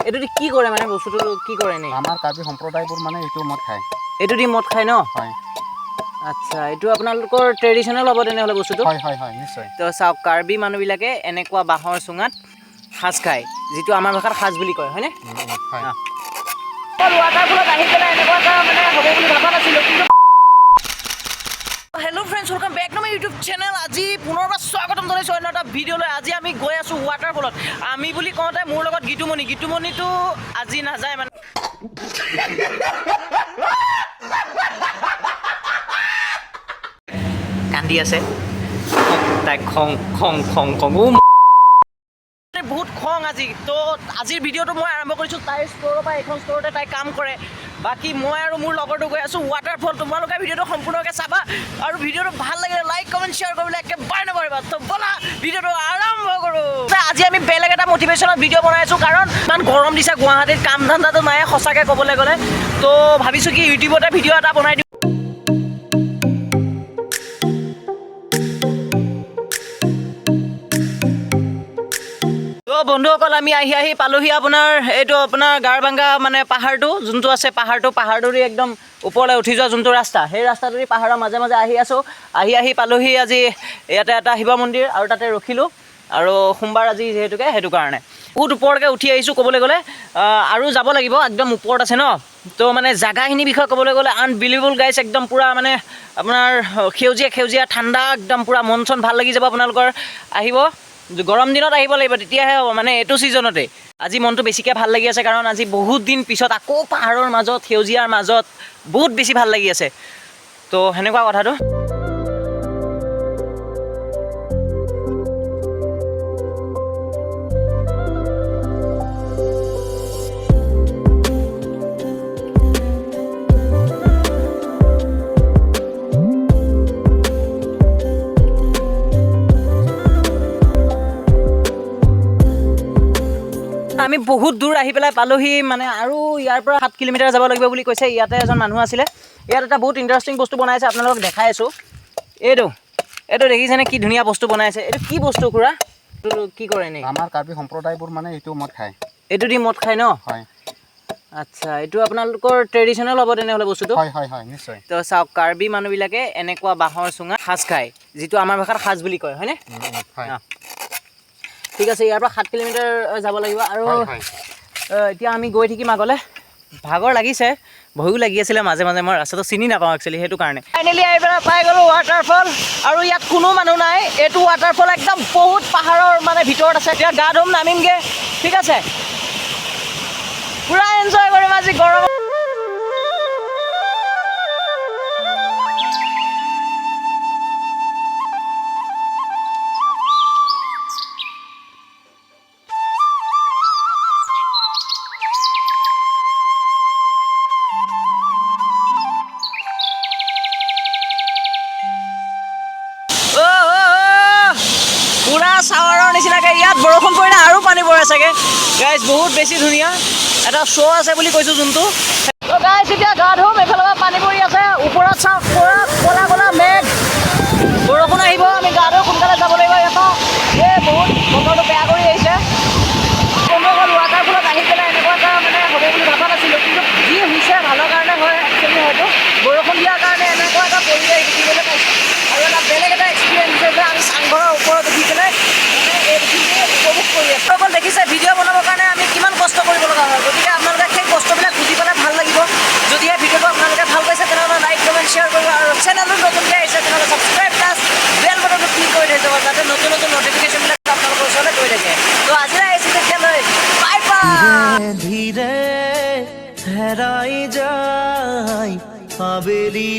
এইটো দি কি কৰে মানে বস্তুটো কি কৰে নে আমাৰ কাৰ্বি সম্প্ৰদায়বোৰ মানে এইটো মদ খায় এইটো দি মদ খায় ন হয় আচ্ছা এইটো আপোনালোকৰ ট্ৰেডিশ্যনেল হ'ব তেনেহ'লে বস্তুটো হয় হয় হয় নিশ্চয় তো চাওক কাৰ্বি মানুহবিলাকে এনেকুৱা বাঁহৰ চুঙাত সাজ খায় যিটো আমাৰ ভাষাত সাজ বুলি কয় হয়নে হয় ৱাটাৰফলত আহি পেলাই এনেকুৱা এটা মানে হ'ব বুলি ভাবা নাছিলোঁ কিন্তু hello' friends welcome back to my YouTube channel আজি পুনৰবাৰ স্বাগতম জনাইছোঁ অন্য এটা ভিডিঅ'লৈ আজি আমি গৈ আছোঁ ৱাটাৰফলত আমি বুলি কওঁতে মোৰ লগত গীতুমণিটো আজি নাযায় মানে কান্দি আছে তাই খং বহুত খং আজি তো আজিৰ ভিডিঅ'টো মই আৰম্ভ কৰিছোঁ তাইৰ ষ্ট'ৰৰ পৰা এইখন ষ্ট'ৰতে তাই কাম কৰে বাকী মই আৰু মোৰ লগৰটো গৈ আছোঁ ৱাটাৰফল তোমালোকে ভিডিঅ'টো সম্পূৰ্ণকৈ চাবা আৰু ভিডিঅ'টো ভাল লাগিলে লাইক কমেণ্ট শ্বেয়াৰ কৰিবলৈ একেবাৰে নকৰিবা তো ব'লা ভিডিঅ'টো আৰম্ভ কৰোঁ আজি আমি বেলেগ এটা মটিভেশ্যনত ভিডিঅ' বনাই আছোঁ কাৰণ ইমান গৰম দিছে গুৱাহাটীত কাম ধান্দাটো নাই সঁচাকৈ ক'বলৈ গ'লে তো ভাবিছোঁ কি ইউটিউবতে ভিডিঅ' এটা বনাই দিওঁ বন্ধুসকল আমি আহি পালোহি আপোনাৰ এইটো আপোনাৰ গাৰবাংগা মানে পাহাৰটো যোনটো আছে পাহাৰটোৰে একদম ওপৰলৈ উঠি যোৱা যোনটো ৰাস্তা সেই ৰাস্তাটোৰে পাহাৰৰ মাজে মাজে আহি আছোঁ আহি পালোহি আজি ইয়াতে এটা শিৱ মন্দিৰ আৰু তাতে ৰখিলোঁ আৰু সোমবাৰ আজি যিহেতুকে সেইটো কাৰণে বহুত ওপৰলৈকে উঠি আহিছোঁ ক'বলৈ গ'লে আৰু যাব লাগিব একদম ওপৰত আছে ন তো মানে জাগাখিনিৰ বিষয়ে ক'বলৈ গ'লে আনবিলিভেবল গাইছ একদম পূৰা মানে আপোনাৰ সেউজীয়া ঠাণ্ডা একদম পূৰা মন চন ভাল লাগি যাব আপোনালোকৰ আহিব গৰম দিনত আহিব লাগিব তেতিয়াহে হ'ব মানে এইটো ছিজনতে আজি মনটো বেছিকৈ ভাল লাগি আছে কাৰণ আজি বহুত দিন পিছত আকৌ পাহাৰৰ মাজত সেউজীয়াৰ মাজত বহুত বেছি ভাল লাগি আছে তো সেনেকুৱা কথাটো আমি বহুত দূৰ আহি পেলাই পালোহি মানে আৰু ইয়াৰ পৰা 7 কিলোমিটাৰ যাব লাগিব বুলি কৈছে ইয়াতে এজন মানুহ আছিলে ইয়াত এটা বহুত ইণ্টাৰেষ্টিং বস্তু বনাইছে আপোনালোকক দেখাই আছোঁ এইটো দেখিছেনে কি ধুনীয়া বস্তু বনাইছে এইটো কি বস্তু খুৰা এইটো কি কৰে নে আমাৰ কাৰ্বি সম্প্ৰদায়বোৰ মানে এইটো মদ খায় এইটো দি মদ খায় ন হয় আচ্ছা এইটো আপোনালোকৰ ট্ৰেডিশ্যনেল হ'ব তেনেহ'লে বস্তুটো হয় হয় হয় নিশ্চয় তো চাওক কাৰ্বি মানুহবিলাকে এনেকুৱা বাঁহৰ চুঙাত সাজ খায় যিটো আমাৰ ভাষাত সাজ বুলি কয় হয়নে হয় ঠিক আছে ইয়াৰ পৰা 7 কিলোমিটাৰ যাব লাগিব আৰু এতিয়া আমি গৈ থাকিম আগলৈ ভাগৰ লাগিছে ভয়ো লাগি আছিলে মাজে মাজে মই ৰাস্তাটো চিনি নাপাওঁ একচুৱেলি সেইটো কাৰণে ফাইনেলি আহি পেলাই পাই গ'লোঁ ৱাটাৰফল আৰু ইয়াত কোনো মানুহ নাই এইটো ৱাটাৰফল একদম বহুত পাহাৰৰ মানে ভিতৰত আছে এতিয়া গা ধুম নামিমগৈ ঠিক আছে পূৰা এনজয় কৰিম আজি গৰম পুৰা চাৱাৰৰ নিচিনাকৈ ইয়াত বৰষুণ পৰিলে আৰু পানী পৰে চাগে গাইজ বহুত বেছি ধুনীয়া এটা শ্ব' আছে বুলি কৈছোঁ যোনটো তো গাইজ এতিয়া গা ধুম এইফালৰ পৰা পানী পৰি আছে ওপৰত চাওঁ পুৰা ক'লা মেঘ বৰষুণ আহিব আমি গা ধুই সোনকালে যাব লাগিব ইয়াত বহুত বতৰটো বেয়া কৰি আহিছে বন্ধুসকল ৱাটাৰফলত আহি পেলাই এনেকুৱা এটা মানে হ'ব বুলি ভাবা নাছিলোঁ কিন্তু যি হৈছে ভালৰ কাৰণে হয় একচুৱেলি হয়তো বৰষুণ দিয়াৰ কাৰণে এনেকুৱা এটা পৰিৱেশ দেখিবলৈ পাইছোঁ আৰু এটা বেলেগ এটা এক্সপিৰিয়েঞ্চ হৈছে যে আমি চাংঘৰৰ ওপৰত উঠি পেলাই মানে এইখিনি উপভোগ কৰি আছোঁ অকল দেখিছে ভিডিঅ' বনাবৰ কাৰণে আমি কিমান কষ্ট কৰিব লগা হয় গতিকে আপোনালোকে সেই কষ্টবিলাক বুজি পেলাই ভাল লাগিব যদিহে ভিডিঅ'টো আপোনালোকে ভাল পাইছে তেনেহ'লে লাইক কমেণ্ট শ্বেয়াৰ কৰিব আৰু চেনেলটো নতুনকৈ আহিছে তেনেহ'লে ছাবস্ক্ৰাইব প্লাছ বেল বটনটো ক্লিক কৰি থৈ যাব যাতে নতুন নটিফিকেশ্যনবিলাক আপোনালোকৰ ওচৰলৈ গৈ থাকে তো আজিলৈ আহিছোঁ তেতিয়ালৈ বাই বাই ধীৰে হেৰাই যায় আবেলি